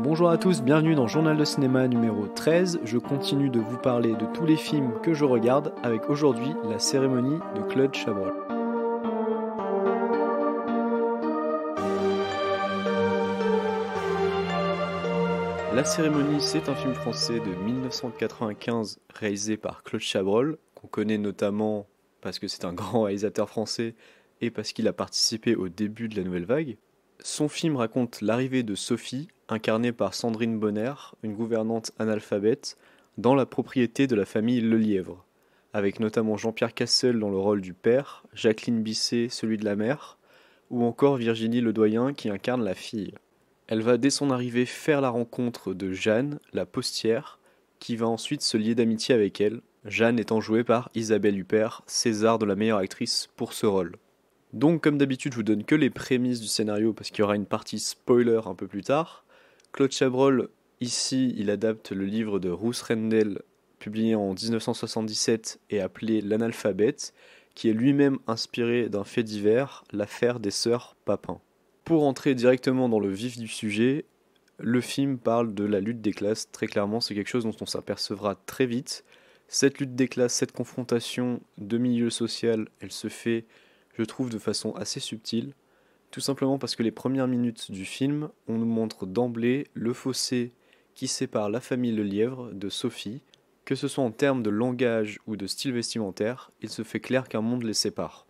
Bonjour à tous, bienvenue dans Journal de cinéma numéro 13. Je continue de vous parler de tous les films que je regarde avec aujourd'hui La cérémonie de Claude Chabrol. La cérémonie, c'est un film français de 1995 réalisé par Claude Chabrol, qu'on connaît notamment parce que c'est un grand réalisateur français et parce qu'il a participé au début de la Nouvelle Vague. Son film raconte l'arrivée de Sophie, incarnée par Sandrine Bonner, une gouvernante analphabète, dans la propriété de la famille Lelièvre, avec notamment Jean-Pierre Cassel dans le rôle du père, Jacqueline Bisset celui de la mère, ou encore Virginie Ledoyen qui incarne la fille. Elle va dès son arrivée faire la rencontre de Jeanne, la postière, qui va ensuite se lier d'amitié avec elle, Jeanne étant jouée par Isabelle Huppert, César de la meilleure actrice pour ce rôle. Donc comme d'habitude je vous donne que les prémices du scénario parce qu'il y aura une partie spoiler un peu plus tard. Claude Chabrol, ici il adapte le livre de Ruth Rendell publié en 1977 et appelé L'Analphabète, qui est lui-même inspiré d'un fait divers, l'affaire des sœurs Papin. Pour entrer directement dans le vif du sujet, le film parle de la lutte des classes, très clairement c'est quelque chose dont on s'apercevra très vite. Cette lutte des classes, cette confrontation de milieu social, elle se fait, je trouve, de façon assez subtile, tout simplement parce que les premières minutes du film, on nous montre d'emblée le fossé qui sépare la famille Lelièvre de Sophie, que ce soit en termes de langage ou de style vestimentaire, il se fait clair qu'un monde les sépare.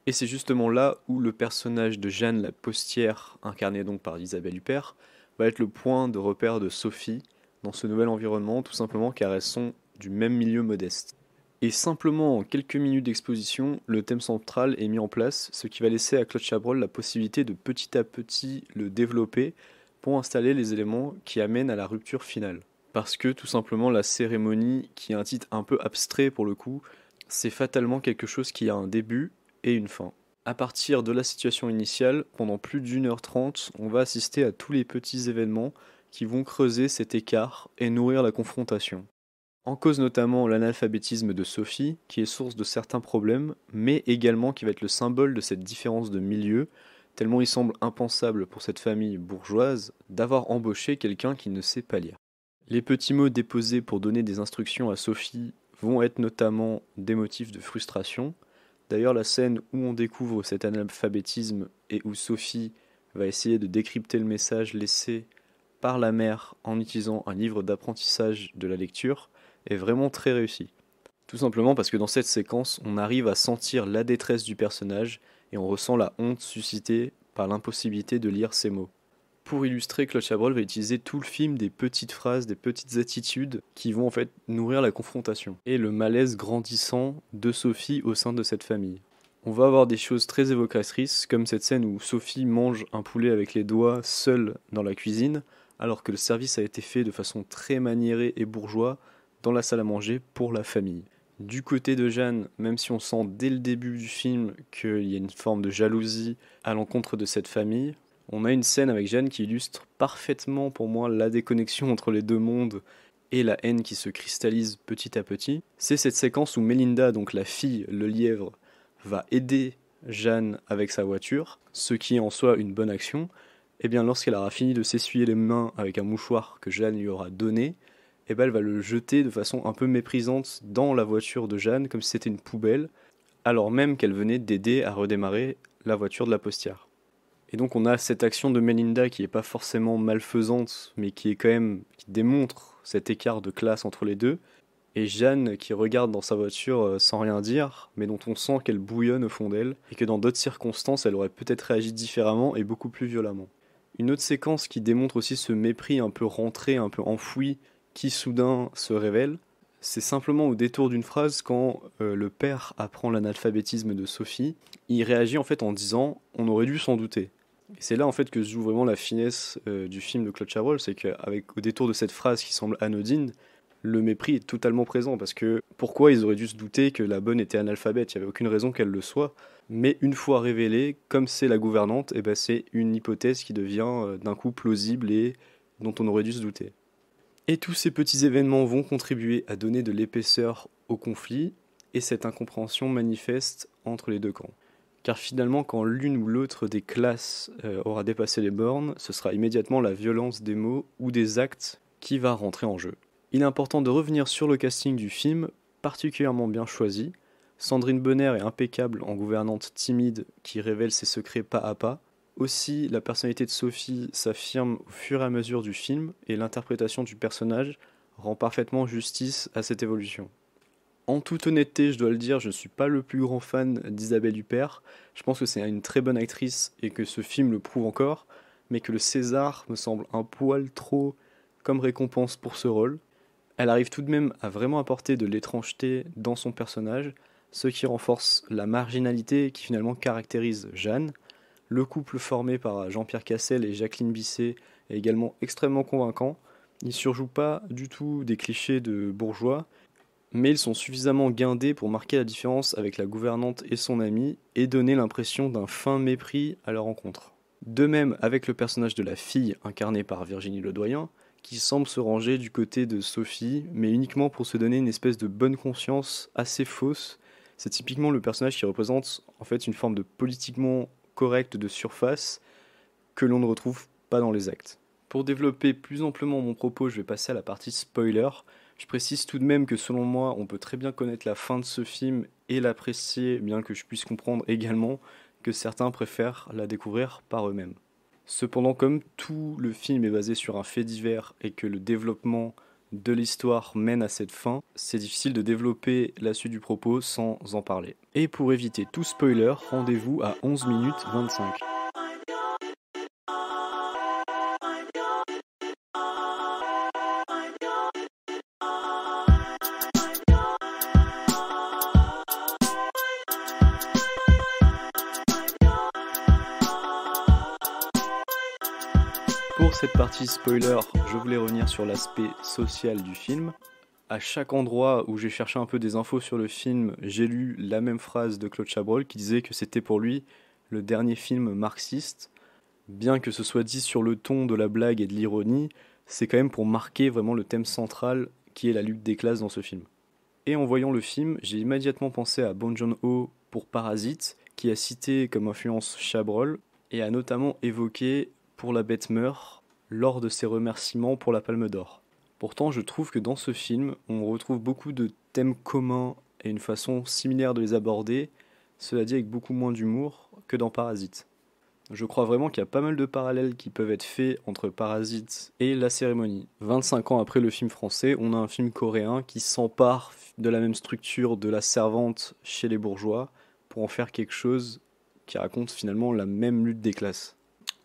Et c'est justement là où le personnage de Jeanne la postière, incarnée donc par Isabelle Huppert, va être le point de repère de Sophie dans ce nouvel environnement, tout simplement car elles sont du même milieu modeste. Et simplement en quelques minutes d'exposition, le thème central est mis en place, ce qui va laisser à Claude Chabrol la possibilité de petit à petit le développer pour installer les éléments qui amènent à la rupture finale. Parce que tout simplement la cérémonie, qui est un titre un peu abstrait pour le coup, c'est fatalement quelque chose qui a un début et une fin. À partir de la situation initiale, pendant plus d'1h30, on va assister à tous les petits événements qui vont creuser cet écart et nourrir la confrontation. En cause notamment l'analphabétisme de Sophie, qui est source de certains problèmes, mais également qui va être le symbole de cette différence de milieu, tellement il semble impensable pour cette famille bourgeoise d'avoir embauché quelqu'un qui ne sait pas lire. Les petits mots déposés pour donner des instructions à Sophie vont être notamment des motifs de frustration. D'ailleurs, la scène où on découvre cet analphabétisme et où Sophie va essayer de décrypter le message laissé par la mère en utilisant un livre d'apprentissage de la lecture est vraiment très réussie. Tout simplement parce que dans cette séquence, on arrive à sentir la détresse du personnage et on ressent la honte suscitée par l'impossibilité de lire ces mots. Pour illustrer, Claude Chabrol va utiliser tout le film des petites phrases, des petites attitudes qui vont en fait nourrir la confrontation et le malaise grandissant de Sophie au sein de cette famille. On va avoir des choses très évocatrices comme cette scène où Sophie mange un poulet avec les doigts seule dans la cuisine alors que le service a été fait de façon très maniérée et bourgeois dans la salle à manger pour la famille. Du côté de Jeanne, même si on sent dès le début du film qu'il y a une forme de jalousie à l'encontre de cette famille, on a une scène avec Jeanne qui illustre parfaitement pour moi la déconnexion entre les deux mondes et la haine qui se cristallise petit à petit. C'est cette séquence où Mélinda, donc la fille, le lièvre, va aider Jeanne avec sa voiture, ce qui est en soi une bonne action. Et bien lorsqu'elle aura fini de s'essuyer les mains avec un mouchoir que Jeanne lui aura donné, et ben elle va le jeter de façon un peu méprisante dans la voiture de Jeanne, comme si c'était une poubelle, alors même qu'elle venait d'aider à redémarrer la voiture de la postière. Et donc on a cette action de Melinda qui n'est pas forcément malfaisante, mais qui est quand même, qui démontre cet écart de classe entre les deux, et Jeanne qui regarde dans sa voiture sans rien dire, mais dont on sent qu'elle bouillonne au fond d'elle, et que dans d'autres circonstances elle aurait peut-être réagi différemment et beaucoup plus violemment. Une autre séquence qui démontre aussi ce mépris un peu rentré, un peu enfoui, qui soudain se révèle, c'est simplement au détour d'une phrase quand le père apprend l'analphabétisme de Sophie, il réagit en fait en disant « on aurait dû s'en douter ». Et c'est là en fait que se joue vraiment la finesse du film de Claude Chabrol, c'est qu'avec au détour de cette phrase qui semble anodine, le mépris est totalement présent, parce que pourquoi ils auraient dû se douter que la bonne était analphabète? Il n'y avait aucune raison qu'elle le soit. Mais une fois révélée, comme c'est la gouvernante, et ben c'est une hypothèse qui devient d'un coup plausible et dont on aurait dû se douter. Et tous ces petits événements vont contribuer à donner de l'épaisseur au conflit et cette incompréhension manifeste entre les deux camps. Car finalement, quand l'une ou l'autre des classes aura dépassé les bornes, ce sera immédiatement la violence des mots ou des actes qui va rentrer en jeu. Il est important de revenir sur le casting du film, particulièrement bien choisi. Sandrine Bonner est impeccable en gouvernante timide qui révèle ses secrets pas à pas. Aussi, la personnalité de Sophie s'affirme au fur et à mesure du film et l'interprétation du personnage rend parfaitement justice à cette évolution. En toute honnêteté, je dois le dire, je ne suis pas le plus grand fan d'Isabelle Huppert. Je pense que c'est une très bonne actrice et que ce film le prouve encore, mais que le César me semble un poil trop comme récompense pour ce rôle. Elle arrive tout de même à vraiment apporter de l'étrangeté dans son personnage, ce qui renforce la marginalité qui finalement caractérise Jeanne. Le couple formé par Jean-Pierre Cassel et Jacqueline Bisset est également extrêmement convaincant. Ils ne surjouent pas du tout des clichés de bourgeois, mais ils sont suffisamment guindés pour marquer la différence avec la gouvernante et son amie et donner l'impression d'un fin mépris à leur rencontre. De même avec le personnage de la fille incarnée par Virginie Ledoyen, qui semble se ranger du côté de Sophie, mais uniquement pour se donner une espèce de bonne conscience assez fausse. C'est typiquement le personnage qui représente en fait une forme de politiquement correct de surface que l'on ne retrouve pas dans les actes. Pour développer plus amplement mon propos, je vais passer à la partie spoiler. Je précise tout de même que selon moi, on peut très bien connaître la fin de ce film et l'apprécier, bien que je puisse comprendre également que certains préfèrent la découvrir par eux-mêmes. Cependant, comme tout le film est basé sur un fait divers et que le développement de l'histoire mène à cette fin, c'est difficile de développer la suite du propos sans en parler. Et pour éviter tout spoiler, rendez-vous à 11 minutes 25. Pour cette partie spoiler, je voulais revenir sur l'aspect social du film. À chaque endroit où j'ai cherché un peu des infos sur le film, j'ai lu la même phrase de Claude Chabrol qui disait que c'était pour lui le dernier film marxiste. Bien que ce soit dit sur le ton de la blague et de l'ironie, c'est quand même pour marquer vraiment le thème central qui est la lutte des classes dans ce film. Et en voyant le film, j'ai immédiatement pensé à Bong Joon-ho pour Parasite, qui a cité comme influence Chabrol, et a notamment évoqué Pour la bête meurt lors de ses remerciements pour la Palme d'Or. Pourtant, je trouve que dans ce film, on retrouve beaucoup de thèmes communs et une façon similaire de les aborder, cela dit avec beaucoup moins d'humour que dans Parasite. Je crois vraiment qu'il y a pas mal de parallèles qui peuvent être faits entre Parasite et La Cérémonie. 25 ans après le film français, on a un film coréen qui s'empare de la même structure de la servante chez les bourgeois pour en faire quelque chose qui raconte finalement la même lutte des classes.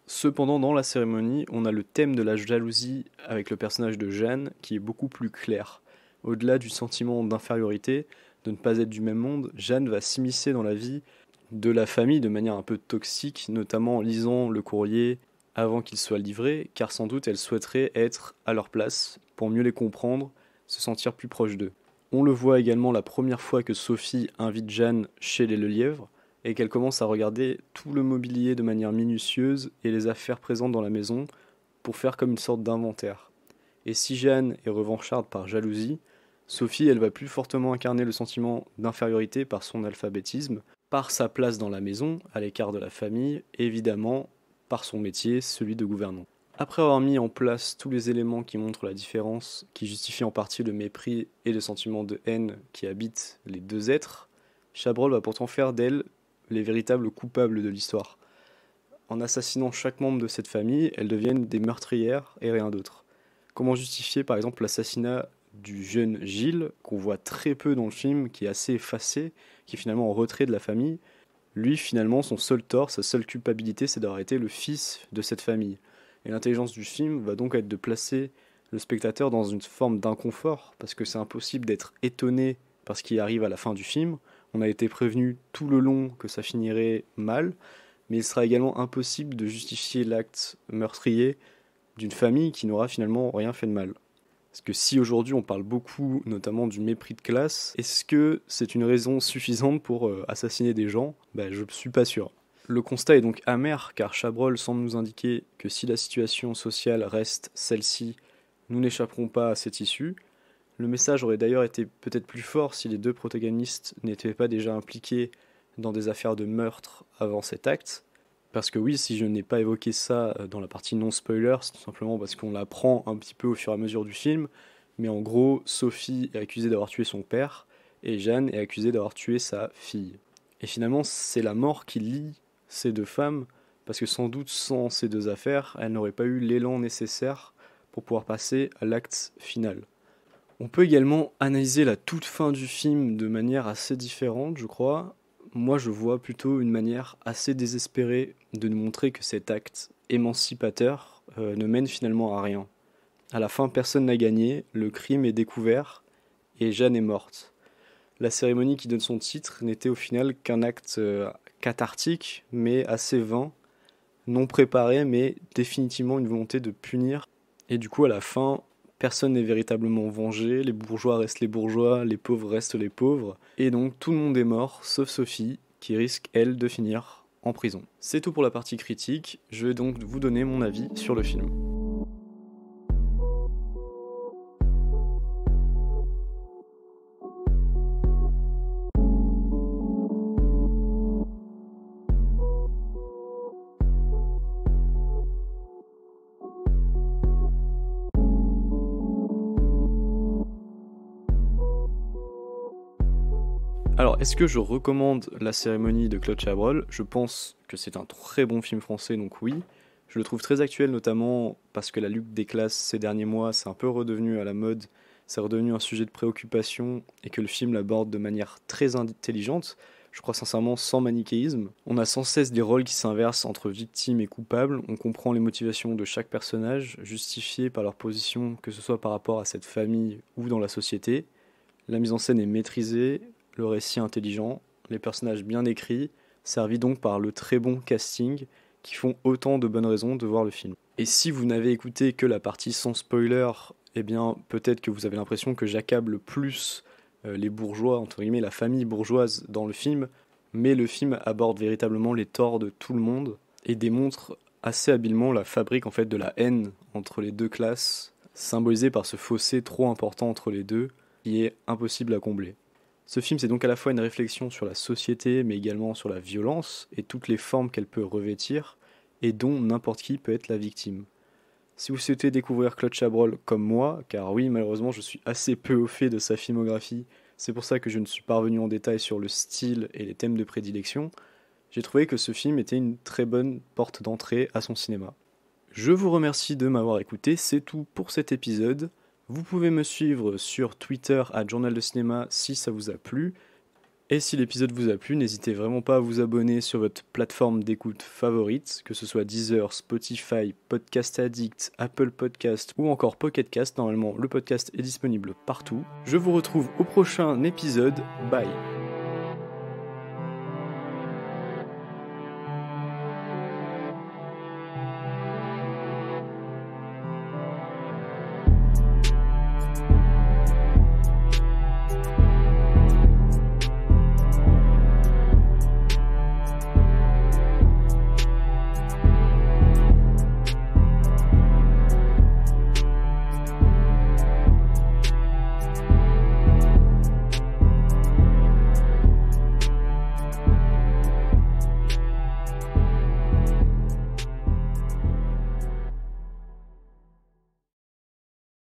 Cependant, dans La Cérémonie, on a le thème de la jalousie avec le personnage de Jeanne qui est beaucoup plus clair. Au-delà du sentiment d'infériorité, de ne pas être du même monde, Jeanne va s'immiscer dans la vie de la famille de manière un peu toxique, notamment en lisant le courrier avant qu'il soit livré, car sans doute elle souhaiterait être à leur place pour mieux les comprendre, se sentir plus proche d'eux. On le voit également la première fois que Sophie invite Jeanne chez les Lelièvre, et qu'elle commence à regarder tout le mobilier de manière minutieuse et les affaires présentes dans la maison pour faire comme une sorte d'inventaire. Et si Jeanne est revancharde par jalousie, Sophie, elle va plus fortement incarner le sentiment d'infériorité par son alphabétisme, par sa place dans la maison, à l'écart de la famille, et évidemment par son métier, celui de gouvernant. Après avoir mis en place tous les éléments qui montrent la différence, qui justifient en partie le mépris et le sentiment de haine qui habitent les deux êtres, Chabrol va pourtant faire d'elle les véritables coupables de l'histoire. En assassinant chaque membre de cette famille, elles deviennent des meurtrières et rien d'autre. Comment justifier par exemple l'assassinat du jeune Gilles, qu'on voit très peu dans le film, qui est assez effacé, qui est finalement en retrait de la famille. Lui, finalement, son seul tort, sa seule culpabilité, c'est d'avoir été le fils de cette famille. Et l'intelligence du film va donc être de placer le spectateur dans une forme d'inconfort, parce que c'est impossible d'être étonné par ce qui arrive à la fin du film. On a été prévenu tout le long que ça finirait mal, mais il sera également impossible de justifier l'acte meurtrier d'une famille qui n'aura finalement rien fait de mal. Parce que si aujourd'hui on parle beaucoup notamment du mépris de classe, est-ce que c'est une raison suffisante pour assassiner des gens ? Je ne suis pas sûr. Le constat est donc amer car Chabrol semble nous indiquer que si la situation sociale reste celle-ci, nous n'échapperons pas à cette issue. Le message aurait d'ailleurs été peut-être plus fort si les deux protagonistes n'étaient pas déjà impliqués dans des affaires de meurtre avant cet acte. Parce que oui, si je n'ai pas évoqué ça dans la partie non-spoiler, c'est tout simplement parce qu'on l'apprend un petit peu au fur et à mesure du film. Mais en gros, Sophie est accusée d'avoir tué son père et Jeanne est accusée d'avoir tué sa fille. Et finalement, c'est la mort qui lie ces deux femmes, parce que sans doute sans ces deux affaires, elles n'auraient pas eu l'élan nécessaire pour pouvoir passer à l'acte final. On peut également analyser la toute fin du film de manière assez différente, je crois. Moi, je vois plutôt une manière assez désespérée de nous montrer que cet acte émancipateur ne mène finalement à rien. À la fin, personne n'a gagné, le crime est découvert et Jeanne est morte. La cérémonie qui donne son titre n'était au final qu'un acte cathartique, mais assez vain, non préparé, mais définitivement une volonté de punir. Et du coup, à la fin, personne n'est véritablement vengé, les bourgeois restent les bourgeois, les pauvres restent les pauvres, et donc tout le monde est mort, sauf Sophie, qui risque, elle, de finir en prison. C'est tout pour la partie critique, je vais donc vous donner mon avis sur le film. Alors, est-ce que je recommande La cérémonie de Claude Chabrol ? Je pense que c'est un très bon film français, donc oui. Je le trouve très actuel, notamment parce que la lutte des classes ces derniers mois, c'est un peu redevenu à la mode, c'est redevenu un sujet de préoccupation, et que le film l'aborde de manière très intelligente, je crois sincèrement sans manichéisme. On a sans cesse des rôles qui s'inversent entre victimes et coupables, on comprend les motivations de chaque personnage, justifiées par leur position, que ce soit par rapport à cette famille ou dans la société. La mise en scène est maîtrisée, le récit intelligent, les personnages bien écrits, servis donc par le très bon casting qui font autant de bonnes raisons de voir le film. Et si vous n'avez écouté que la partie sans spoiler, eh bien peut-être que vous avez l'impression que j'accable plus les bourgeois, entre guillemets la famille bourgeoise dans le film, mais le film aborde véritablement les torts de tout le monde et démontre assez habilement la fabrique en fait de la haine entre les deux classes, symbolisée par ce fossé trop important entre les deux, qui est impossible à combler. Ce film, c'est donc à la fois une réflexion sur la société, mais également sur la violence et toutes les formes qu'elle peut revêtir, et dont n'importe qui peut être la victime. Si vous souhaitez découvrir Claude Chabrol comme moi, car oui, malheureusement, je suis assez peu au fait de sa filmographie, c'est pour ça que je ne suis pas revenu en détail sur le style et les thèmes de prédilection, j'ai trouvé que ce film était une très bonne porte d'entrée à son cinéma. Je vous remercie de m'avoir écouté, c'est tout pour cet épisode. Vous pouvez me suivre sur Twitter @Journal de Cinéma si ça vous a plu. Et si l'épisode vous a plu, n'hésitez vraiment pas à vous abonner sur votre plateforme d'écoute favorite, que ce soit Deezer, Spotify, Podcast Addict, Apple Podcast ou encore Pocket Cast. Normalement, le podcast est disponible partout. Je vous retrouve au prochain épisode. Bye!